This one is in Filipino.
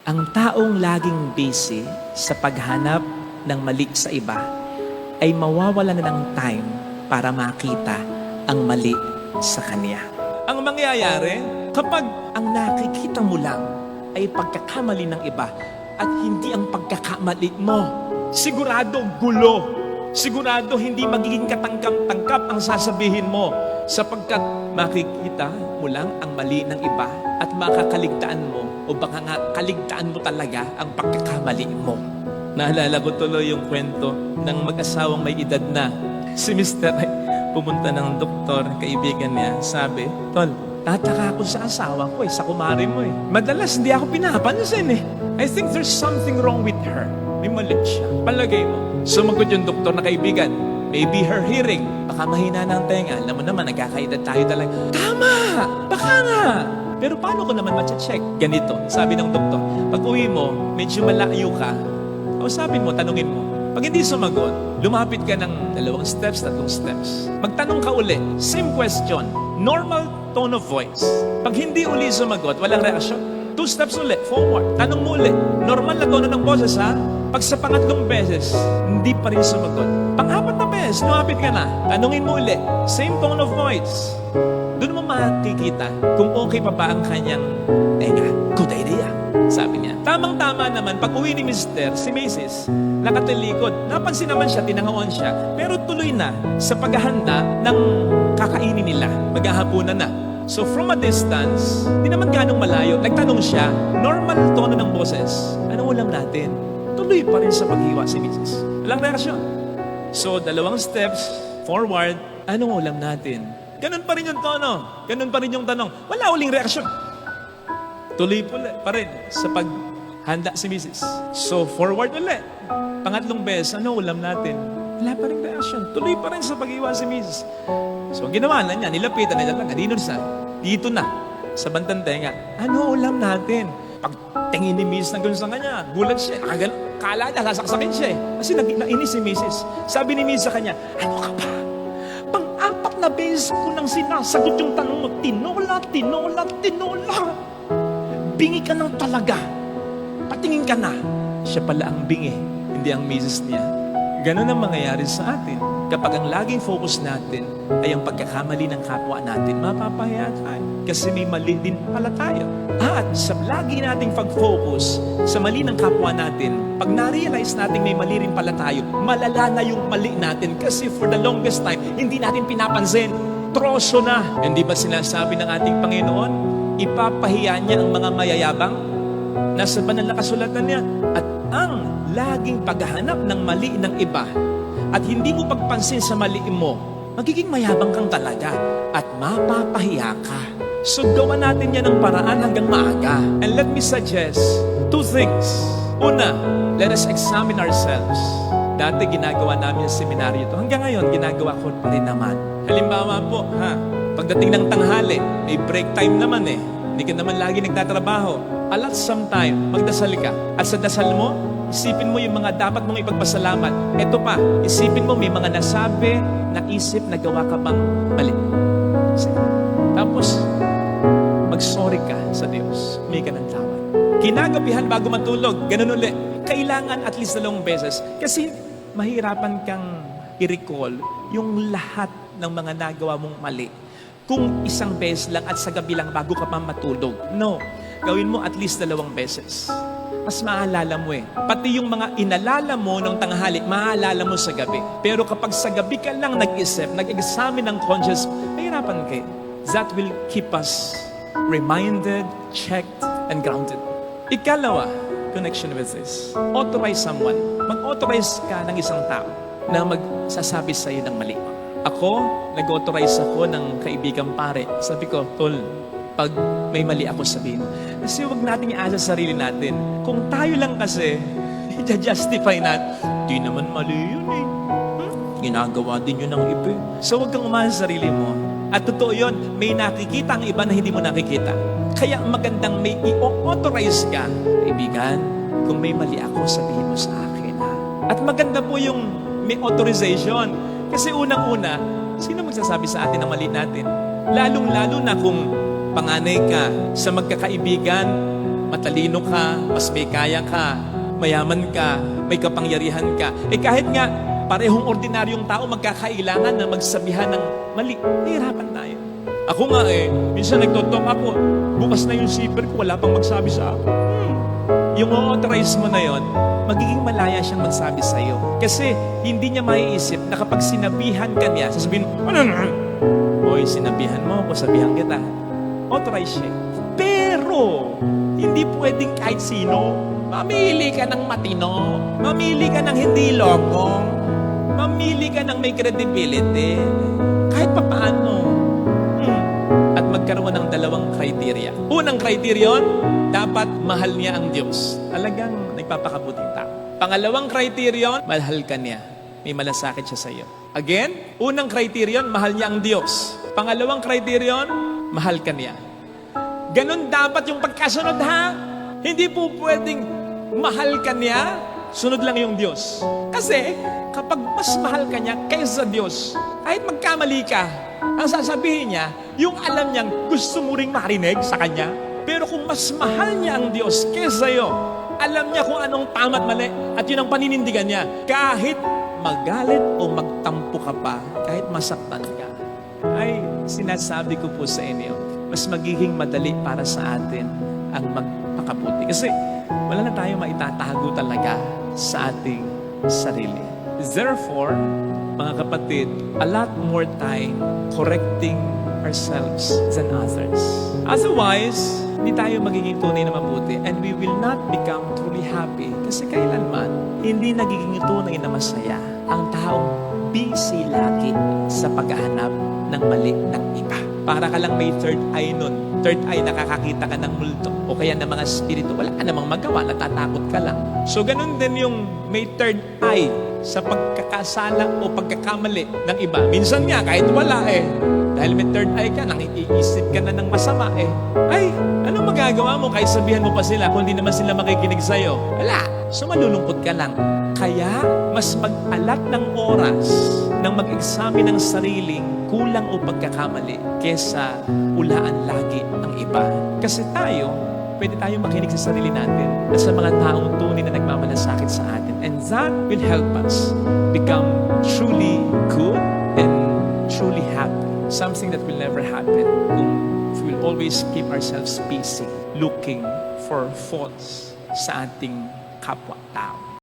Ang taong laging busy sa paghanap ng mali sa iba ay mawawala na ng time para makita ang mali sa kanya. Ang mangyayari, kapag ang nakikita mo lang ay pagkakamali ng iba at hindi ang pagkakamali mo, sigurado gulo. Sigurado hindi magiging katangkap-tangkap ang sasabihin mo sapagkat makikita mo lang ang mali ng iba at makakaligtaan mo o baka nga kaligtaan mo talaga ang pagkakamali mo. Naalala ko tuloy yung kwento ng mag-asawang may edad na. Si Mr. ay pumunta ng doktor, kaibigan niya, sabi, "Tol, tataka ako sa asawa ko sa kumari mo Madalas hindi ako pinapansin I think there's something wrong with her. May mali siya. Palagay mo." Sumagot yung doktor na kaibigan, "Maybe her hearing. Baka mahina na ang tenga. Alam mo naman, nagkakaedad tayo talaga." Tama! Baka nga! Pero paano ko naman matcha-check? Ganito, sabi ng doktor, pag uwi mo, medyo malayo ka, kausapin mo, tanungin mo. Pag hindi sumagot, lumapit ka ng 2 steps, 3 steps. Magtanong ka uli, same question, normal tone of voice. Pag hindi uli sumagot, walang reaksyon, 2 steps uli, forward. Tanong mo uli, normal na tono ng boses ha? Pag sa pangatlong beses, hindi pa rin sumagot. Pang-4 na beses, lumapit ka na. Tanungin mo uli, same tone of voice. Doon mo makikita kung okay pa ba ang kanyang tenga. Good idea, sabi niya. Tamang-tama naman, pag uwi ni Mr., si Mrs., nakatalikod. Napansin naman siya, tinangawan siya. Pero tuloy na sa paghahanda ng kakainin nila. Maghahapunan na. So from a distance, di naman ganong malayo, nagtanong siya, normal tono ng boses. Anong ulam natin? Tuloy pa rin sa paghiwa si Mrs. Walang reaksyon. So 2 steps, forward, anong ulam natin? Ganun pa rin yung tono. Ganun pa rin yung tanong. Wala uling reaksyon. Tuloy pa rin sa paghanda si Mrs. So, forward ulit. Pangatlong beses, ano ulam natin? Wala pa rin reaksyon. Tuloy pa rin sa pag-iwa si Mrs. So, ginawa na niya. Nilapitan na niya. Dito na. Sa bandang tenga. Ano ulam natin? Pag tingin ni Mrs. na gano'n sa kanya, gulat siya. Kala niya, sasaksakin siya Kasi nainis si Mrs. Sabi ni Mrs. sa kanya, ano ka ba? Pang-4 na beses ko nang sinasagot yung tanong mo, tinola. Bingi ka ng talaga. Patingin ka na. Siya pala ang bingi, hindi ang misis niya. Ganun ang mangyayari sa atin. Kapag ang laging focus natin ay ang pagkakamali ng kapwa natin, mapapahiya tayo. Kasi may mali din pala tayo. At sa lagi nating pag-focus sa mali ng kapwa natin, pag na-realize natin may mali rin pala tayo, malala na yung mali natin. Kasi for the longest time, hindi natin pinapansin. Troso na. Hindi ba sinasabi ng ating Panginoon, ipapahiya niya ang mga mayayabang? Nasa banal na kasulatan niya. At ang laging paghahanap ng mali ng iba at hindi mo pagpansin sa mali mo, magiging mayabang kang talaga at mapapahiya ka. So gawa natin yan ng paraan hanggang maaga. And let me suggest 2 things. Una, let us examine ourselves. Dati ginagawa namin sa seminaryo ito. Hanggang ngayon, ginagawa ko pa rin naman. Halimbawa po, pagdating ng tanghali, may break time naman Hindi ka naman lagi nagtatrabaho. Allot some time, magdasal ka. At sa dasal mo, isipin mo yung mga dapat mong ipagpasalamat. Ito pa, isipin mo may mga nasabi, naisip, nagawa ka bang mali. Tapos, mag-sorry ka sa Diyos. May ka ng tawad. Kinagabihan bago matulog, ganun ulit. Kailangan at least 2 beses. Kasi mahirapan kang i-recall yung lahat ng mga nagawa mong mali. Kung 1 beses lang at sa gabi lang bago ka pa matulog. No. Gawin mo at least 2 beses. Mas maalala mo Pati yung mga inalala mo ng tanghali, maalala mo sa gabi. Pero kapag sa gabi ka lang nag-isip, nag-examine ng conscious, mahirapan kayo. That will keep us reminded, checked, and grounded. Ikalawa, connection with this. Authorize someone. Mag-authorize ka ng isang tao na magsasabi sa iyo ng mali. Ako, nag-authorize ako ng kaibigang pare. Sabi ko, Tol, pag may mali ako sabihin. Kasi huwag natin i-asa sa sarili natin. Kung tayo lang kasi, i-justify natin, di naman mali yun Ginagawa din yun ng iba. So huwag kang umasa sa sarili mo. At totoo yun, may nakikita ang iba na hindi mo nakikita. Kaya magandang may i-authorize ka. Kaibigan, kung may mali ako, sabihin mo sa akin At maganda po yung may authorization. Kasi unang-una, sino magsasabi sa atin ng mali natin? Lalong-lalo na kung panganay ka sa magkakaibigan matalino ka, mas may kaya ka, mayaman ka, may kapangyarihan ka. Kahit nga parehong ordinaryong tao magkakailangan na magsabihan ng mali, nahihirapan tayo. Ako nga minsan nagtotok ako, bukas na yung zipper ko, wala pang magsabi sa akin. Yung authorize mo na yon, magiging malaya siyang magsabi sa iyo. Kasi hindi niya maiisip na kapag sinabihan ka niya, sasabihin, ano na? Hoy, sinabihan mo ako, sabihan kita. Authorize siya. Pero, hindi pwedeng kahit sino. Mamili ka ng matino. Mamili ka ng hindi lokong. Mamili ka ng may credibility. Kahit papaano. At magkaroon ng dalawang criteria. Unang criterion, dapat mahal niya ang Diyos. Talagang nagpapakabuting tao. Pangalawang criterion, mahal ka niya. May malasakit siya sa iyo. Again, unang criterion, mahal niya ang Diyos. Pangalawang criterion, mahal ka niya. Ganon dapat yung pagkasunod, ha? Hindi po pwedeng mahal ka niya, sunod lang yung Diyos. Kasi kapag mas mahal ka niya kaysa Diyos, kahit magkamali ka, ang sasabihin niya, yung alam niyang gusto mo ring marinig sa Kanya. Pero kung mas mahal niya ang Diyos kaysa iyo, alam niya kung anong tama at mali at yun ang paninindigan niya. Kahit magalit o magtampo ka pa, kahit masaktan ka, ay sinasabi ko po sa inyo, mas magiging madali para sa atin ang magpakabuti. Kasi wala na tayong maitatago talaga sa ating sarili. Therefore, mga kapatid, a lot more time correcting ourselves than others. Otherwise, hindi tayo magiging tunay na mabuti and we will not become truly happy kasi kailanman hindi nagiging tunay na masaya ang taong busy lagi sa paghahanap ng mali ng iba. Para ka lang may third eye nun. Third eye, nakakakita ka ng multo o kaya ng mga spirito. Wala ka namang magawa, natatakot ka lang. So ganun din yung may third eye sa pagkakasala o pagkakamali ng iba. Minsan nga, kahit wala dahil may third eye ka, nangiisip ka na ng masama ay, anong magagawa mo kahit sabihan mo pa sila kung hindi naman sila makikinig sa'yo? Wala. So malulungkot ka lang. Kaya, mas mag-alat ng oras ng mag-examine ng sariling kulang o pagkakamali kesa ulaan lagi ang iba. Kasi tayo, pwede tayong makinig sa sarili natin at sa mga taong tunay na nagmamalasakit sa atin. And that will help us become truly good and truly happy. Something that will never happen kung we will always keep ourselves busy looking for faults sa ating kapwa-tao.